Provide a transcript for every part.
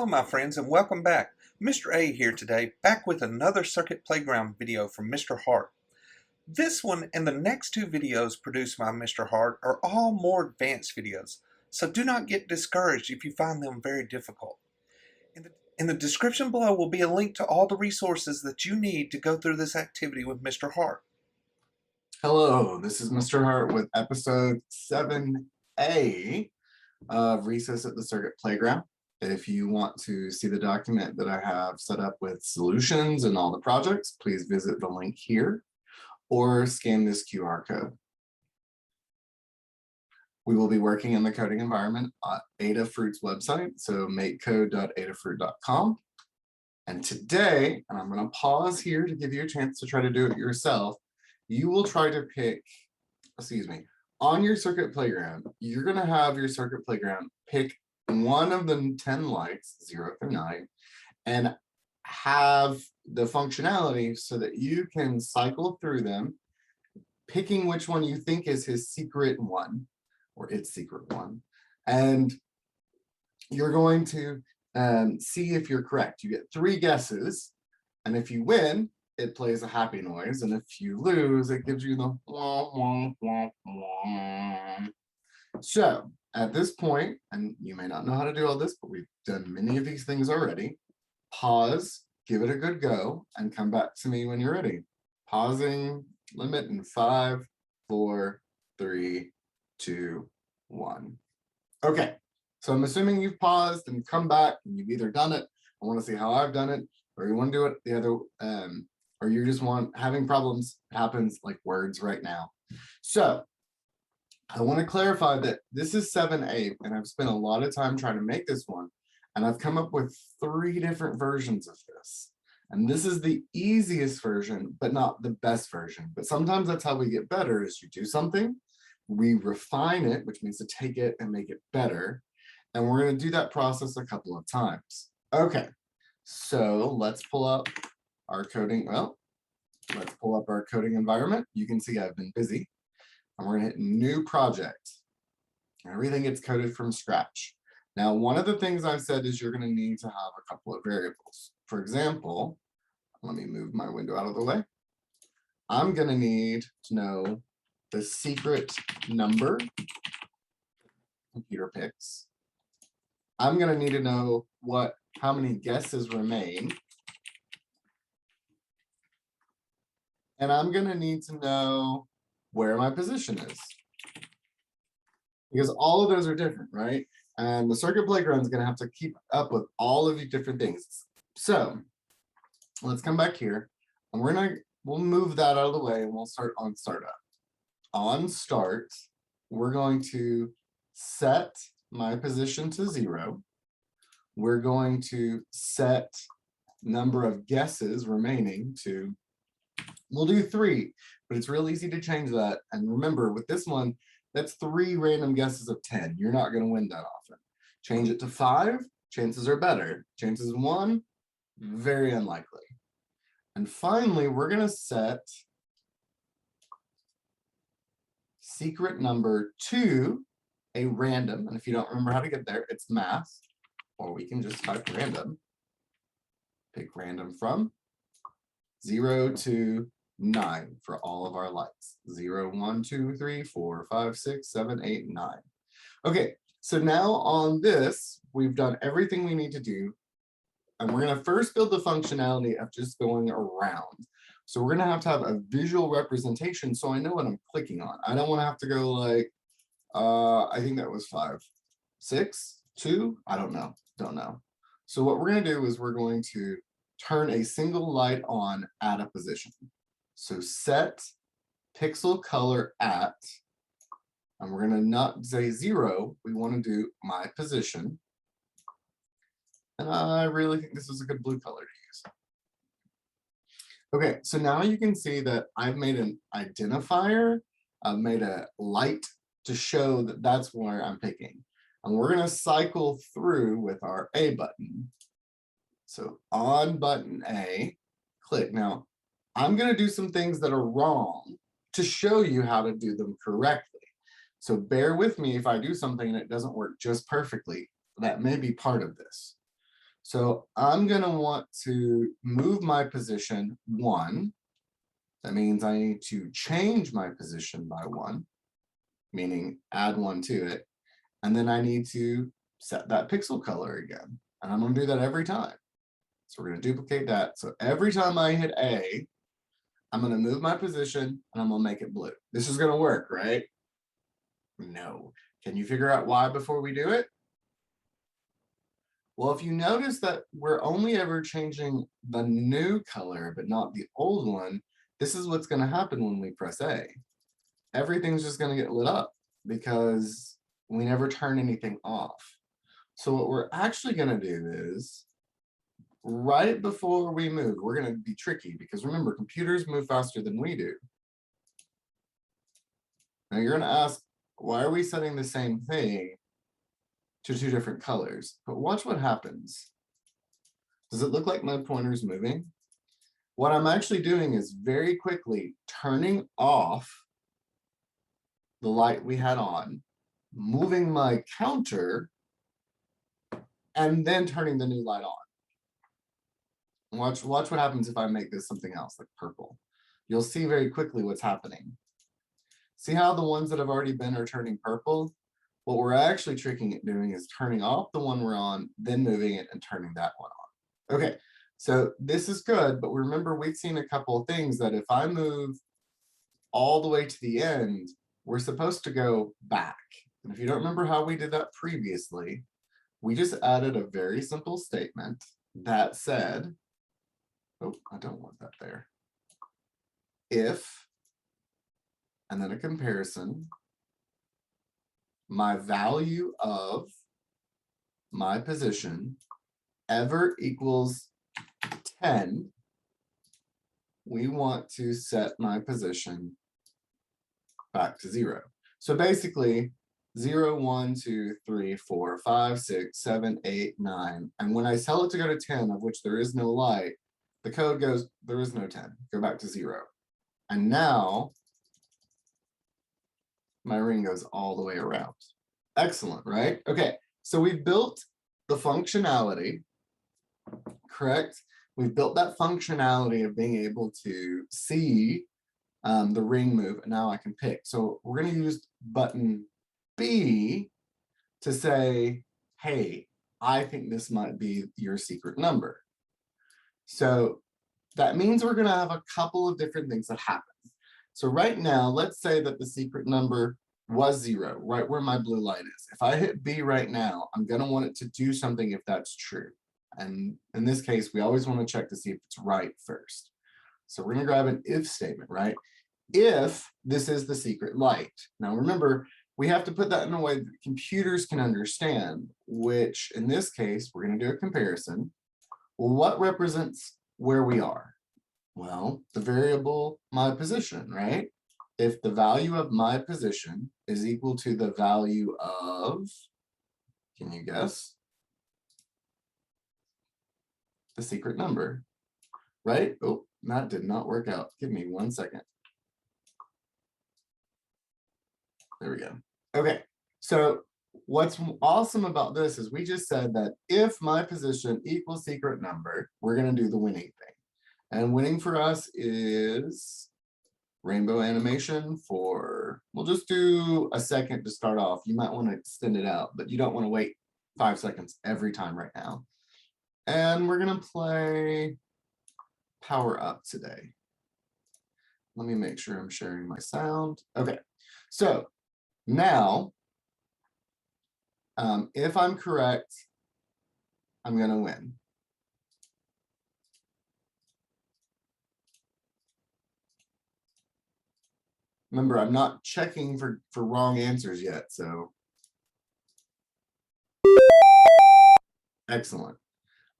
Hello my friends and welcome back. Mr. A here today, back with another Circuit Playground video from Mr. Hart. This one and the next two videos produced by Mr. Hart are all more advanced videos, so do not get discouraged if you find them very difficult. In the description below will be a link to all the resources that you need to go through this activity with Mr. Hart. Hello, this is Mr. Hart with episode 7A of Recess at the Circuit Playground. If you want to see the document that I have set up with solutions and all the projects, please visit the link here or scan this QR code. We will be working in the coding environment on Adafruit's website, so makecode.adafruit.com. And today, and I'm going to pause here to give you a chance to try to do it yourself, you will try to pick, on your Circuit Playground, you're going to have your Circuit Playground pick one of the 10 lights, 0 through 9, and have the functionality so that you can cycle through them, picking which one you think is his secret one, or its secret one, and you're going to see if you're correct. You get 3 guesses, and if you win, it plays a happy noise, and if you lose, it gives you the wah, wah, wah, wah. So at this point, and you may not know how to do all this, but we've done many of these things already. Pause, give it a good go, and come back to me when you're ready. Pausing, limit in 5, 4, 3, 2, 1. Okay, so I'm assuming you've paused and come back, and you've either done it, I want to see how I've done it, or you want to do it the other, or you just want having problems. It happens like words right now. So I want to clarify that this is 7A, and I've spent a lot of time trying to make this one, and I've come up with 3 different versions of this. And this is the easiest version, but not the best version. But sometimes that's how we get better, is you do something, we refine it, which means to take it and make it better. And we're going to do that process a couple of times. Okay, so let's pull up our coding. Well, let's pull up our coding environment. You can see I've been busy. And we're going to hit new project. Everything gets coded from scratch. Now, one of the things I've said is you're going to need to have a couple of variables. For example, let me move my window out of the way. I'm going to need to know the secret number computer picks. I'm going to need to know how many guesses remain. And I'm going to need to know where my position is, because all of those are different, right? And the Circuit Playground is going to have to keep up with all of these different things. So let's come back here, and we'll move that out of the way, and we'll start on startup. On start, we're going to set my position to 0. We're going to set number of guesses remaining to, we'll do 3, but it's real easy to change that. And remember, with this one, that's 3 random guesses of 10. You're not going to win that often. Change it to 5, chances are better. Chances 1, very unlikely. And finally, we're going to set secret number 2, a random. And if you don't remember how to get there, it's math, or we can just type random. Pick random from 0 to 9 for all of our lights. 0, 1, 2, 3, 4, 5, 6, 7, 8, 9. Okay, so now on this, we've done everything we need to do. And we're going to first build the functionality of just going around. So we're going to have a visual representation so I know what I'm clicking on. I don't want to have to go like, I think that was 5, 6, 2, I don't know. So what we're going to do is we're going to turn a single light on at a position. So set pixel color at, and we're going to not say 0, we want to do my position. And I really think this is a good blue color to use. Okay, so now you can see that I've made an identifier. I've made a light to show that that's where I'm picking. And we're going to cycle through with our A button. So on button A, click. Now, I'm going to do some things that are wrong to show you how to do them correctly. So bear with me if I do something and it doesn't work just perfectly. That may be part of this. So I'm going to want to move my position 1. That means I need to change my position by 1, meaning add 1 to it. And then I need to set that pixel color again. And I'm going to do that every time. So we're going to duplicate that. So every time I hit A, I'm going to move my position and I'm going to make it blue. This is going to work, right? No. Can you figure out why before we do it? Well, if you notice that we're only ever changing the new color, but not the old one, this is what's going to happen when we press A. Everything's just going to get lit up because we never turn anything off. So what we're actually going to do is, right before we move, we're going to be tricky because remember, computers move faster than we do. Now you're going to ask, why are we setting the same thing to 2 different colors? But watch what happens. Does it look like my pointer's moving? What I'm actually doing is very quickly turning off the light we had on, moving my counter, and then turning the new light on. Watch what happens if I make this something else, like purple. You'll see very quickly what's happening. See how the ones that have already been are turning purple? What we're actually tricking it doing is turning off the one we're on, then moving it and turning that one on. Okay, so this is good, but remember we've seen a couple of things that if I move all the way to the end, we're supposed to go back. And if you don't remember how we did that previously, we just added a very simple statement that said, oh, I don't want that there. If, and then a comparison, my value of my position ever equals 10, we want to set my position back to 0. So basically 0, 1, 2, 3, 4, 5, 6, 7, 8, 9. And when I tell it to go to 10, of which there is no light, the code goes, there is no 10, go back to 0. And now my ring goes all the way around. Excellent, right? Okay, so we've built the functionality, correct? We've built that functionality of being able to see the ring move, and now I can pick. So we're going to use button B to say, hey, I think this might be your secret number. So that means we're going to have a couple of different things that happen. So right now, let's say that the secret number was 0, right where my blue light is. If I hit B right now, I'm going to want it to do something if that's true. And in this case, we always want to check to see if it's right first. So we're going to grab an if statement, right? If this is the secret light. Now remember, we have to put that in a way that computers can understand, which in this case, we're going to do a comparison. Well, what represents where we are? Well, the variable my position, right? If the value of my position is equal to the value of, can you guess? The secret number, right? Oh, that did not work out. Give me 1 second. There we go. Okay, so what's awesome about this is we just said that if my position equals secret number, we're going to do the winning thing. And winning for us is rainbow animation for, we'll just do a second to start off. You might want to extend it out, but you don't want to wait 5 seconds every time right now. And we're going to play Power Up today. Let me make sure I'm sharing my sound. Okay, so now, if I'm correct, I'm going to win. Remember, I'm not checking for wrong answers yet, so. Excellent.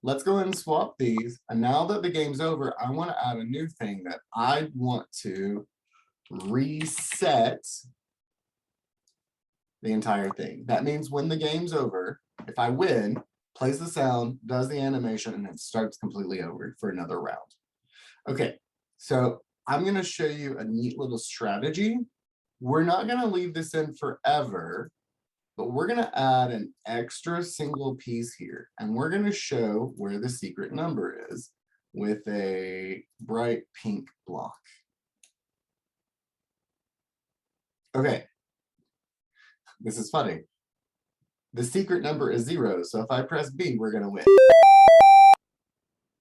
Let's go ahead and swap these. And now that the game's over, I want to add a new thing that I want to reset the entire thing. That means when the game's over, if I win, plays the sound, does the animation, and then starts completely over for another round. Okay, so I'm going to show you a neat little strategy. We're not going to leave this in forever. but we're gonna add an extra single piece here, and we're gonna show where the secret number is with a bright pink block. Okay, this is funny. The secret number is 0, so if I press B, we're gonna win.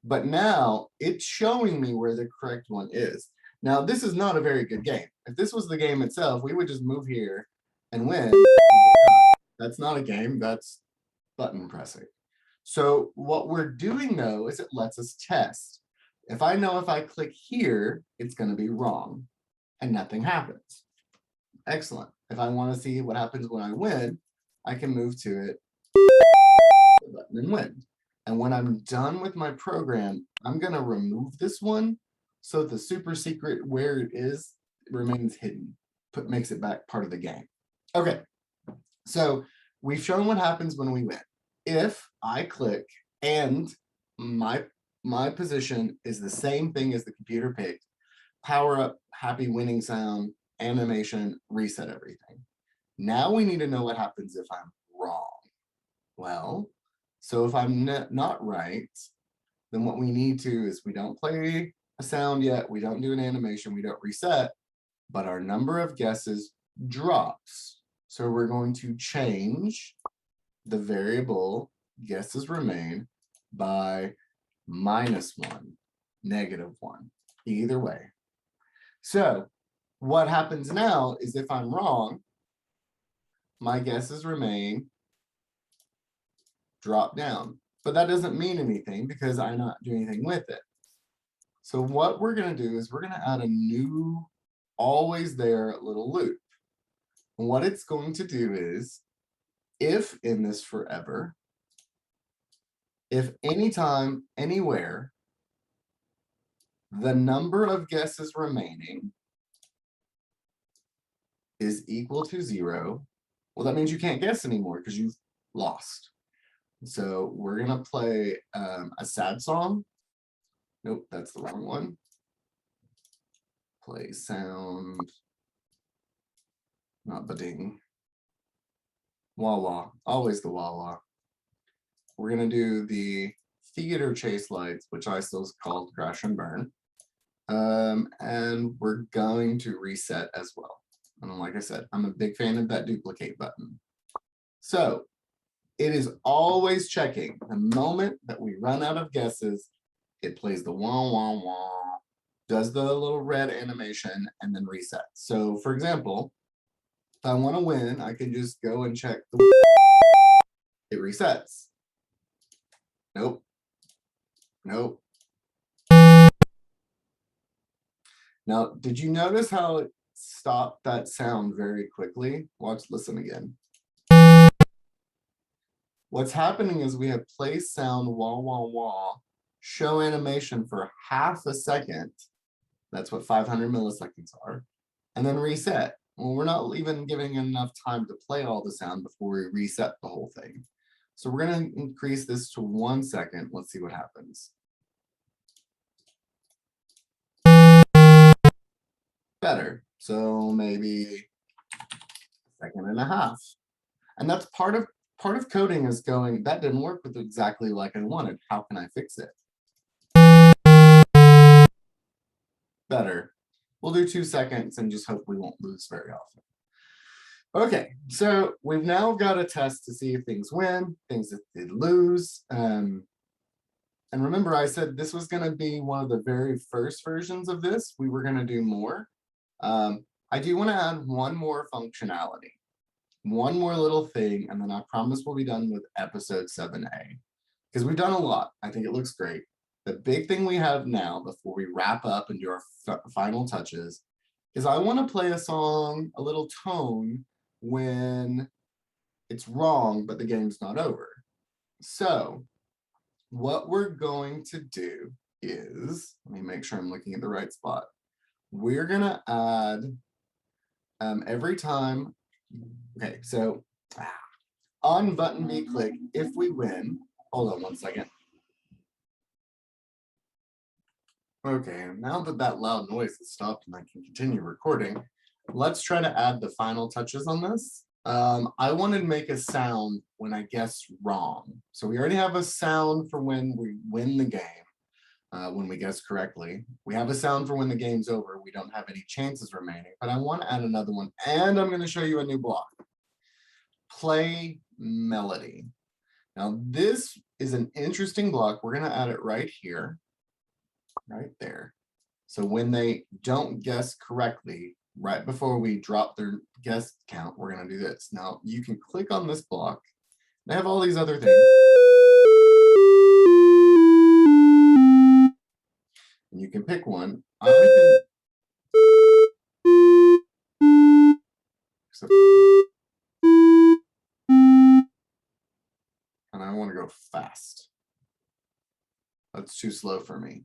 But now it's showing me where the correct one is. Now, this is not a very good game. If this was the game itself, we would just move here and win. That's not a game, that's button pressing. So what we're doing though is it lets us test. If I know if I click here, it's going to be wrong and nothing happens. Excellent. If I want to see what happens when I win, I can move to it, the button, and win. And when I'm done with my program, I'm going to remove this one so the super secret where it is remains hidden, makes it back part of the game. Okay, so we've shown what happens when we win. If I click and my position is the same thing as the computer picked, power up, happy winning sound, animation, reset everything. Now we need to know what happens if I'm wrong. Well, so if I'm not right, then what we need to is we don't play a sound yet, we don't do an animation, we don't reset, but our number of guesses drops. So we're going to change the variable guesses remain by -1, -1, either way. So what happens now is if I'm wrong, my guesses remain drop down, but that doesn't mean anything because I'm not doing anything with it. So what we're going to do is we're going to add a new always there little loop. And what it's going to do is if in this forever, if anytime, anywhere, the number of guesses remaining is equal to 0, well, that means you can't guess anymore because you've lost. So we're gonna play a sad song. Nope, that's the wrong one. Play sound, not ba-ding. Wah wah, always the wah wah. We're gonna do the theater chase lights, which I still call crash and burn. And we're going to reset as well. And like I said, I'm a big fan of that duplicate button. So it is always checking. The moment that we run out of guesses, it plays the wah, wah, wah, does the little red animation, and then resets. So for example, if I want to win, I can just go and check it resets. Nope. Nope. Now, did you notice how it stopped that sound very quickly? Listen again. What's happening is we have play sound, wah, wah, wah, show animation for half a second. That's what 500 milliseconds are. And then reset. Well, we're not even giving enough time to play all the sound before we reset the whole thing. So we're going to increase this to 1 second. Let's see what happens. Better. So maybe 1.5 seconds. And that's part of coding is going, that didn't work with exactly like I wanted. How can I fix it? Better. We'll do 2 seconds and just hope we won't lose very often. Okay, so we've now got a test to see if things win, things that they lose. And remember, I said this was going to be one of the very first versions of this. We were going to do more. I do want to add one more functionality, one more little thing, and then I promise we'll be done with episode 7A. Because we've done a lot. I think it looks great. The big thing we have now before we wrap up and do our final touches is I want to play a song, a little tone when it's wrong, but the game's not over. So what we're going to do is, let me make sure I'm looking at the right spot. We're going to add every time. Okay, so on button B click, if we win, hold on 1 second. Okay, now that that loud noise has stopped and I can continue recording, let's try to add the final touches on this. I wanted to make a sound when I guess wrong. So we already have a sound for when we win the game, when we guess correctly. We have a sound for when the game's over. We don't have any chances remaining, but I want to add another one, and I'm going to show you a new block. Play melody. Now this is an interesting block. We're going to add it right here, right there. So when they don't guess correctly, right before we drop their guess count, we're going to do this. Now you can click on this block. They have all these other things. And you can pick one. And I want to go fast. That's too slow for me.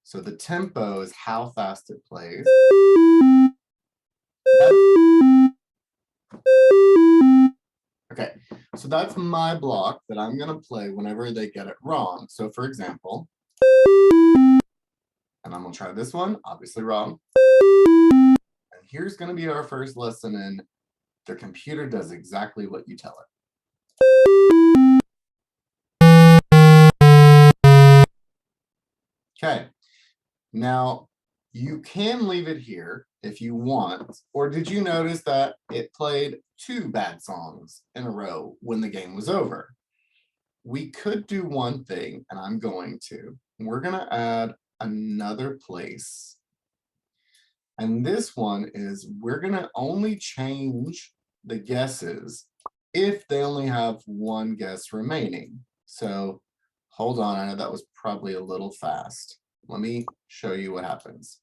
So the tempo is how fast it plays. Okay, so that's my block that I'm going to play whenever they get it wrong. So for example, and I'm going to try this one, obviously wrong. And here's going to be our first lesson in the computer does exactly what you tell it. Okay, now you can leave it here if you want, or did you notice that it played 2 bad songs in a row when the game was over? We could do one thing, and I'm going to. We're going to add another place. And this one is we're going to only change the guesses if they only have 1 guess remaining. So hold on, I know that was probably a little fast. Let me show you what happens.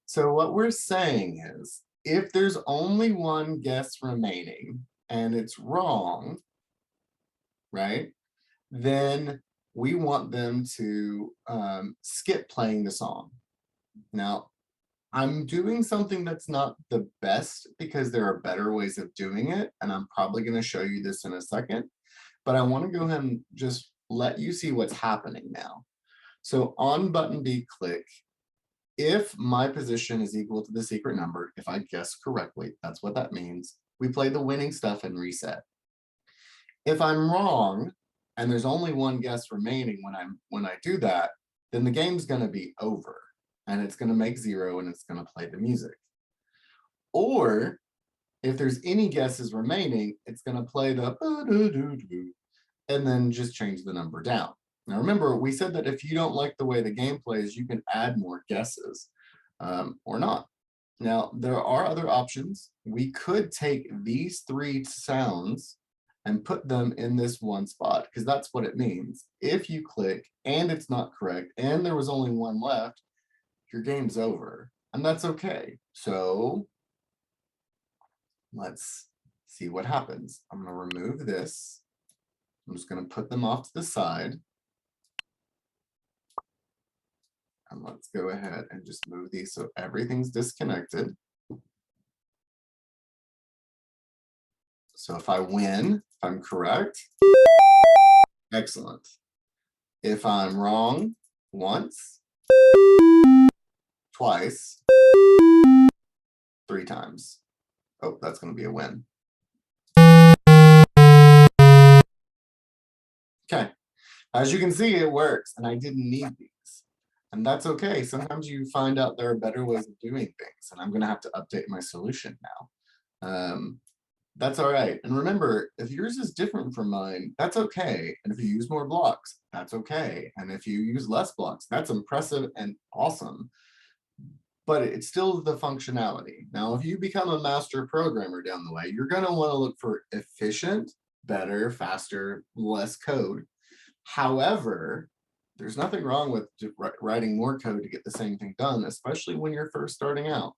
So what we're saying is, if there's only 1 guess remaining and it's wrong, right, then we want them to skip playing the song. Now, I'm doing something that's not the best because there are better ways of doing it, and I'm probably going to show you this in a second, but I want to go ahead and just let you see what's happening now. So on button B, click. If my position is equal to the secret number, if I guess correctly, that's what that means. We play the winning stuff and reset. If I'm wrong, and there's only 1 guess remaining when I do that, then the game's going to be over, and it's going to make 0, and it's going to play the music. Or if there's any guesses remaining, it's going to play the and then just change the number down. Now remember, we said that if you don't like the way the game plays, you can add more guesses or not. Now, there are other options. We could take these 3 sounds and put them in this one spot, because that's what it means. If you click and it's not correct and there was only 1 left, your game's over, and that's okay. So let's see what happens. I'm going to remove this. I'm just going to put them off to the side. And let's go ahead and just move these so everything's disconnected. So if I win, if I'm correct, excellent. If I'm wrong once, twice, 3 times. Oh, that's going to be a win. Okay, as you can see, it works, and I didn't need these. And that's okay. Sometimes you find out there are better ways of doing things, and I'm going to have to update my solution now. That's all right. And remember, if yours is different from mine, that's okay. And if you use more blocks, that's okay. And if you use less blocks, that's impressive and awesome. But it's still the functionality. Now, if you become a master programmer down the way, you're going to want to look for efficient, better, faster, less code. However, there's nothing wrong with writing more code to get the same thing done, especially when you're first starting out.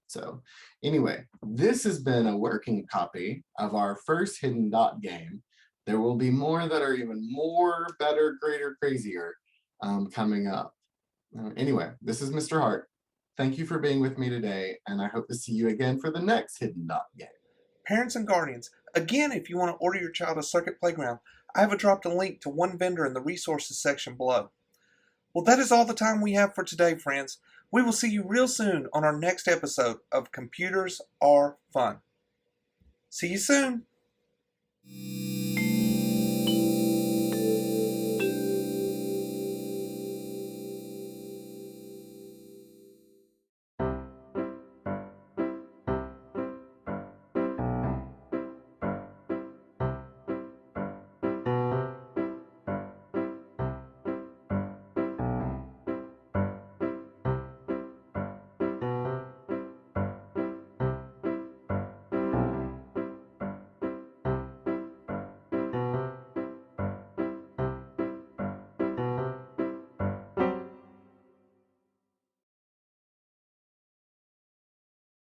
So anyway, this has been a working copy of our first hidden dot game. There will be more that are even more, better, greater, crazier coming up. Anyway, this is Mr. Hart. Thank you for being with me today, and I hope to see you again for the next hidden dot game. Parents and guardians, again, if you want to order your child a circuit playground, I have dropped a link to one vendor in the resources section below. Well, that is all the time we have for today, friends. We will see you real soon on our next episode of Computers Are Fun. See you soon.